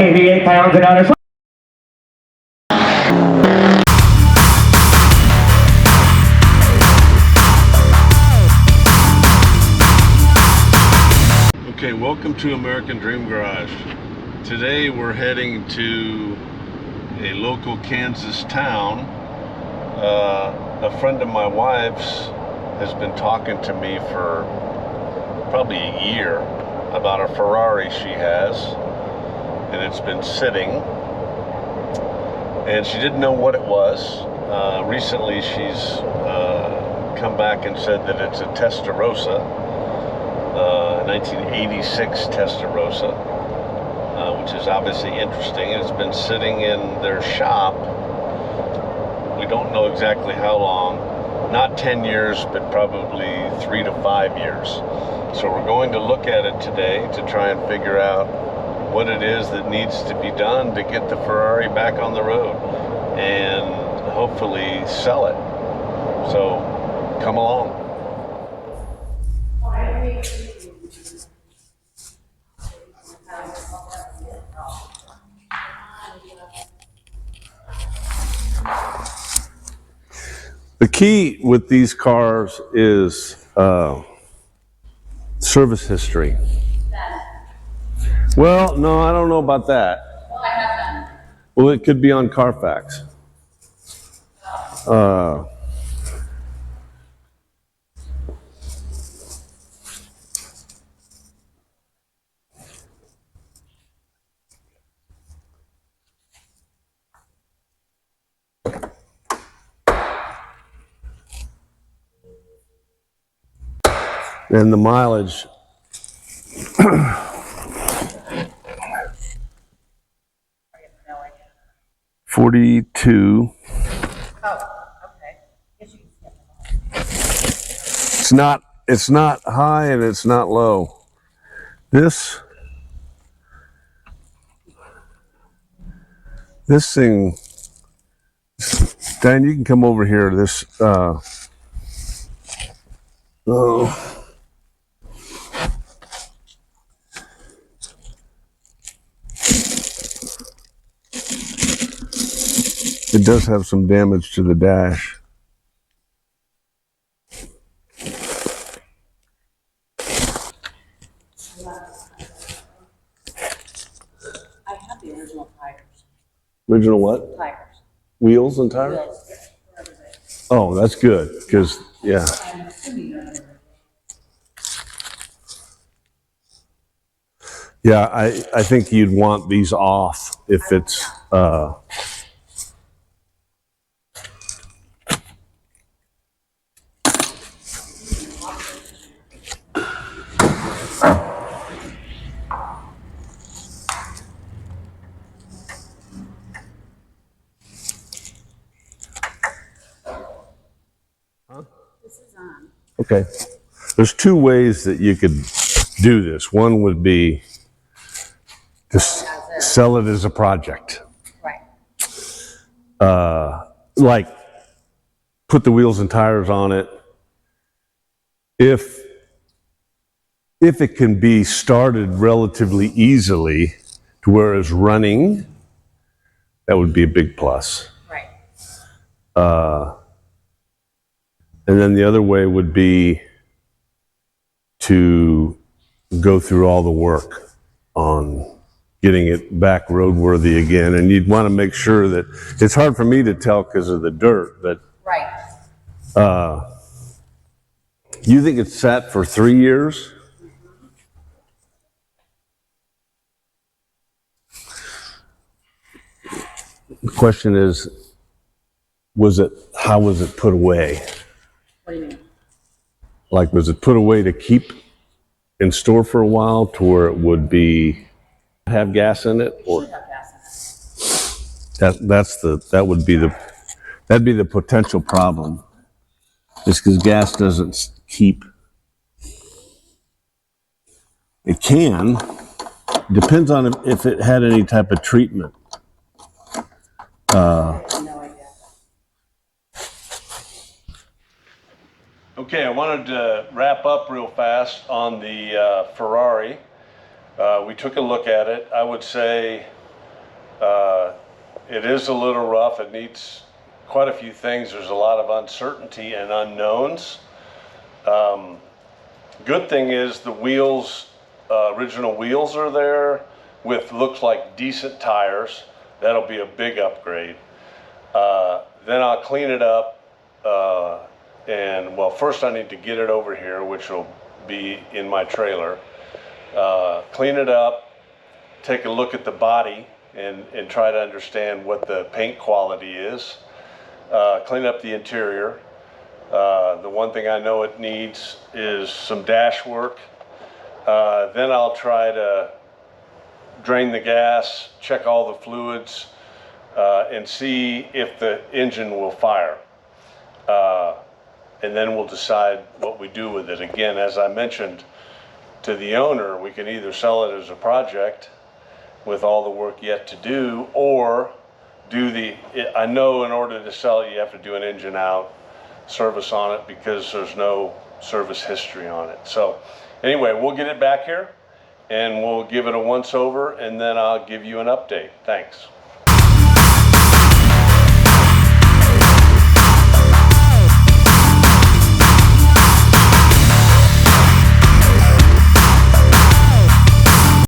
88 pounds and out of Okay, welcome to American Dream Garage. Today we're heading to a local Kansas town. A friend of my wife's has been talking to me for probably a year about a Ferrari she has, and it's been sitting, and she didn't know what it was. Recently she's come back and said that it's a Testarossa. 1986 Testarossa, which is obviously interesting. It's been sitting in their shop. We don't know exactly how long, not 10 years, but probably 3 to 5 years. So we're going to look at it today to try and figure out what it is that needs to be done to get the Ferrari back on the road and hopefully sell it. So come along. The key with these cars is service history. Well, no, I don't know about that. Well, I have none. Well, it could be on Carfax. And the mileage, I have no idea. 42. Oh, okay. Guess you can skip them. It's not high and it's not low. This thing, Dan, you can come over here. It does have some damage to the dash. I have the original tires. Original what? Tires. Wheels and tires? Wheels. Oh, that's good, because, yeah. Yeah, I think you'd want these off if it's, This is on. okay. There's two ways that you could do this. One would be to sell it as a project. Right. Like put the wheels and tires on it. If it can be started relatively easily to where it's running, that would be a big plus. Right. And then the other way would be to go through all the work on getting it back roadworthy again. And you'd want to make sure that, it's hard for me to tell because of the dirt, but Right. you think it's sat for 3 years? The question is, how was it put away? What do you mean? Like, was it put away to keep in store for a while to where it would have gas in it? Or Should have gas in it. that'd be the potential problem. Just because gas doesn't keep. It can. Depends on if it had any type of treatment. I have no idea. Okay, I wanted to wrap up real fast on the Ferrari. We took a look at it. I would say It is a little rough. It needs quite a few things. There's a lot of uncertainty and unknowns. Good thing is the wheels, original wheels are there with looks like decent tires. That'll be a big upgrade. Then I'll clean it up. And well, first I need to get it over here, which will be in my trailer. Clean it up, take a look at the body and try to understand what the paint quality is. Clean up the interior. The one thing I know it needs is some dash work. Then I'll try to drain the gas, check all the fluids, and see if the engine will fire. And then we'll decide what we do with it. Again, as I mentioned to the owner, we can either sell it as a project with all the work yet to do, or I know in order to sell it, you have to do an engine out service on it because there's no service history on it. So anyway, we'll get it back here and we'll give it a once over, and then I'll give you an update. Thanks.